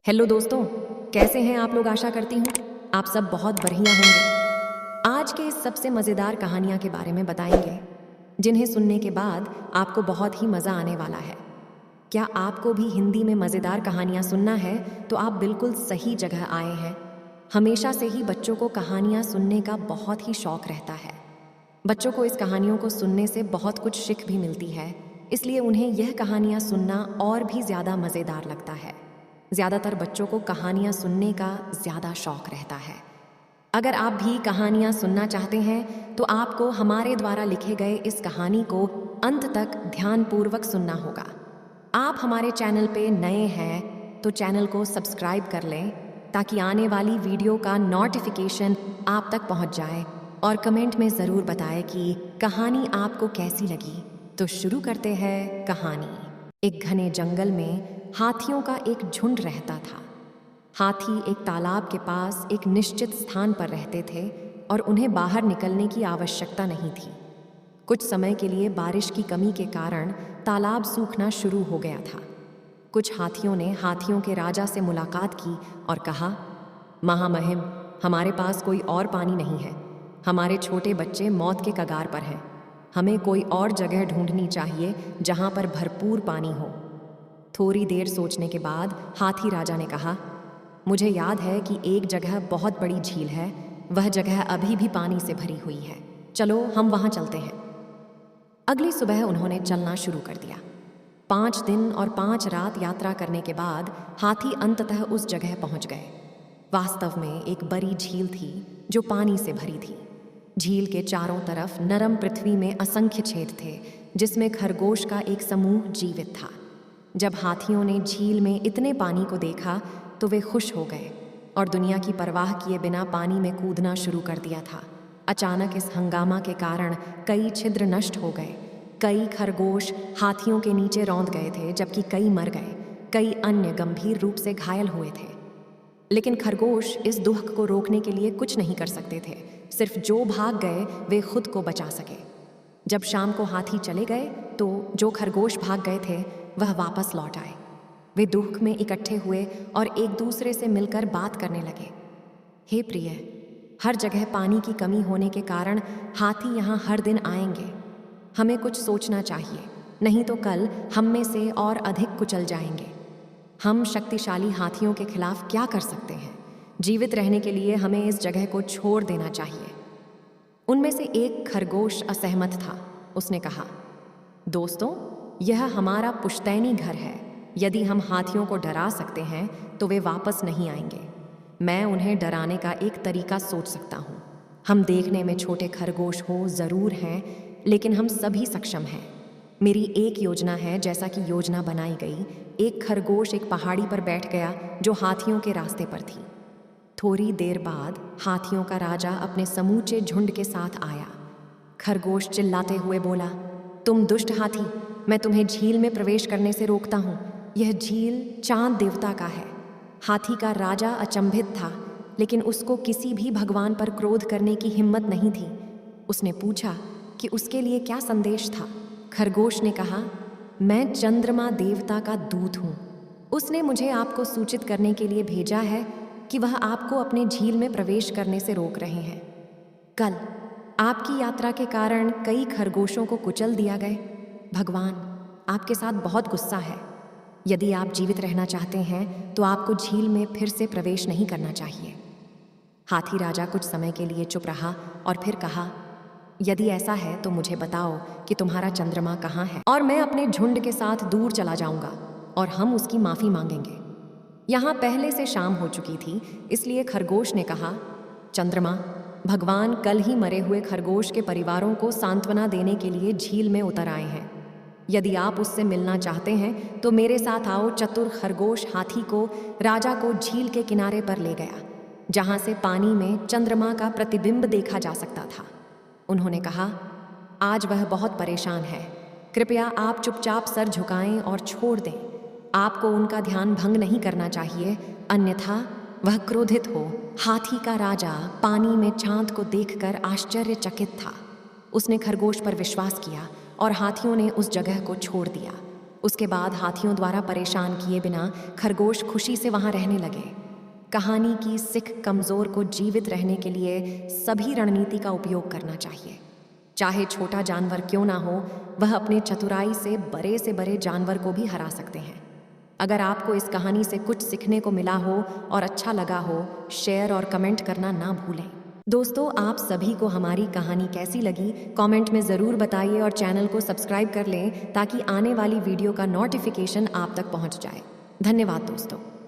Hello दोस्तों, कैसे हैं आप लोग। आशा करती हूँ आप सब बहुत बढ़िया होंगे। आज के इस सबसे मज़ेदार कहानियाँ के बारे में बताएंगे जिन्हें सुनने के बाद आपको बहुत ही मज़ा आने वाला है। क्या आपको भी हिंदी में मज़ेदार कहानियाँ सुनना है तो आप बिल्कुल सही जगह आए हैं। हमेशा से ही बच्चों को कहानियाँ सुनने का बहुत ही शौक रहता है। बच्चों को इस कहानियों को सुनने से बहुत कुछ सीख भी मिलती है, इसलिए उन्हें यह कहानियाँ सुनना और भी ज़्यादा मज़ेदार लगता है। ज़्यादातर बच्चों को कहानियाँ सुनने का ज़्यादा शौक रहता है। अगर आप भी कहानियाँ सुनना चाहते हैं तो आपको हमारे द्वारा लिखे गए इस कहानी को अंत तक ध्यानपूर्वक सुनना होगा। आप हमारे चैनल पे नए हैं तो चैनल को सब्सक्राइब कर लें ताकि आने वाली वीडियो का नोटिफिकेशन आप तक पहुंच जाए, और कमेंट में ज़रूर बताएं कि कहानी आपको कैसी लगी। तो शुरू करते हैं कहानी। एक घने जंगल में हाथियों का एक झुंड रहता था। हाथी एक तालाब के पास एक निश्चित स्थान पर रहते थे और उन्हें बाहर निकलने की आवश्यकता नहीं थी। कुछ समय के लिए बारिश की कमी के कारण तालाब सूखना शुरू हो गया था। कुछ हाथियों ने हाथियों के राजा से मुलाकात की और कहा, महामहिम, हमारे पास कोई और पानी नहीं है। हमारे छोटे बच्चे मौत के कगार पर हैं। हमें कोई और जगह ढूंढनी चाहिए जहां पर भरपूर पानी हो। थोड़ी देर सोचने के बाद हाथी राजा ने कहा, मुझे याद है कि एक जगह बहुत बड़ी झील है। वह जगह अभी भी पानी से भरी हुई है। चलो हम वहां चलते हैं। अगली सुबह उन्होंने चलना शुरू कर दिया। 5 दिन और 5 रात यात्रा करने के बाद हाथी अंततः उस जगह पहुंच गए। वास्तव में एक बड़ी झील थी जो पानी से भरी थी। झील के चारों तरफ नरम पृथ्वी में असंख्य छेद थे जिसमें खरगोश का एक समूह जीवित था। जब हाथियों ने झील में इतने पानी को देखा तो वे खुश हो गए और दुनिया की परवाह किए बिना पानी में कूदना शुरू कर दिया था। अचानक इस हंगामा के कारण कई छिद्र नष्ट हो गए। कई खरगोश हाथियों के नीचे रौंद गए थे, जबकि कई मर गए। कई अन्य गंभीर रूप से घायल हुए थे। लेकिन खरगोश इस दुख को रोकने के लिए कुछ नहीं कर सकते थे। सिर्फ जो भाग गए वे खुद को बचा सके। जब शाम को हाथी चले गए तो जो खरगोश भाग गए थे वह वापस लौट आए। वे दुख में इकट्ठे हुए और एक दूसरे से मिलकर बात करने लगे। हे प्रिय, हर जगह पानी की कमी होने के कारण हाथी यहाँ हर दिन आएंगे। हमें कुछ सोचना चाहिए, नहीं तो कल हम में से और अधिक कुचल जाएंगे। हम शक्तिशाली हाथियों के खिलाफ क्या कर सकते हैं? जीवित रहने के लिए हमें इस जगह को छोड़ देना चाहिए। उनमें से एक खरगोश असहमत था। उसने कहा, दोस्तों, यह हमारा पुश्तैनी घर है। यदि हम हाथियों को डरा सकते हैं तो वे वापस नहीं आएंगे। मैं उन्हें डराने का एक तरीका सोच सकता हूँ। हम देखने में छोटे खरगोश हो ज़रूर हैं, लेकिन हम सभी सक्षम हैं। मेरी एक योजना है। जैसा कि योजना बनाई गई, एक खरगोश एक पहाड़ी पर बैठ गया जो हाथियों के रास्ते पर थी। थोड़ी देर बाद हाथियों का राजा अपने समूचे झुंड के साथ आया। खरगोश चिल्लाते हुए बोला, तुम दुष्ट हाथी, मैं तुम्हें झील में प्रवेश करने से रोकता हूँ। यह झील चांद देवता का है। हाथी का राजा अचंभित था, लेकिन उसको किसी भी भगवान पर क्रोध करने की हिम्मत नहीं थी। उसने पूछा कि उसके लिए क्या संदेश था। खरगोश ने कहा, मैं चंद्रमा देवता का दूत हूँ। उसने मुझे आपको सूचित करने के लिए भेजा है कि वह आपको अपने झील में प्रवेश करने से रोक रहे हैं। कल आपकी यात्रा के कारण कई खरगोशों को कुचल दिया गए। भगवान आपके साथ बहुत गुस्सा है। यदि आप जीवित रहना चाहते हैं तो आपको झील में फिर से प्रवेश नहीं करना चाहिए। हाथी राजा कुछ समय के लिए चुप रहा और फिर कहा, यदि ऐसा है तो मुझे बताओ कि तुम्हारा चंद्रमा कहाँ है, और मैं अपने झुंड के साथ दूर चला जाऊंगा और हम उसकी माफ़ी मांगेंगे। यहाँ पहले से शाम हो चुकी थी, इसलिए खरगोश ने कहा, चंद्रमा, भगवान कल ही मरे हुए खरगोश के परिवारों को सांत्वना देने के लिए झील में उतर आए हैं। यदि आप उससे मिलना चाहते हैं तो मेरे साथ आओ। चतुर खरगोश हाथी को राजा को झील के किनारे पर ले गया, जहाँ से पानी में चंद्रमा का प्रतिबिंब देखा जा सकता था। उन्होंने कहा, आज वह बहुत परेशान है। कृपया आप चुपचाप सर झुकाएं और छोड़ दें। आपको उनका ध्यान भंग नहीं करना चाहिए, अन्यथा वह क्रोधित हो। हाथी का राजा पानी में चांद को देखकर आश्चर्यचकित था। उसने खरगोश पर विश्वास किया और हाथियों ने उस जगह को छोड़ दिया। उसके बाद हाथियों द्वारा परेशान किए बिना खरगोश खुशी से वहां रहने लगे। कहानी की सिख कमजोर को जीवित रहने के लिए सभी रणनीति का उपयोग करना चाहिए। चाहे छोटा जानवर क्यों ना हो, वह अपने चतुराई से बड़े जानवर को भी हरा सकते हैं। अगर आपको इस कहानी से कुछ सीखने को मिला हो और अच्छा लगा हो, शेयर और कमेंट करना ना भूलें। दोस्तों, आप सभी को हमारी कहानी कैसी लगी कमेंट में ज़रूर बताइए और चैनल को सब्सक्राइब कर लें ताकि आने वाली वीडियो का नोटिफिकेशन आप तक पहुंच जाए। धन्यवाद दोस्तों।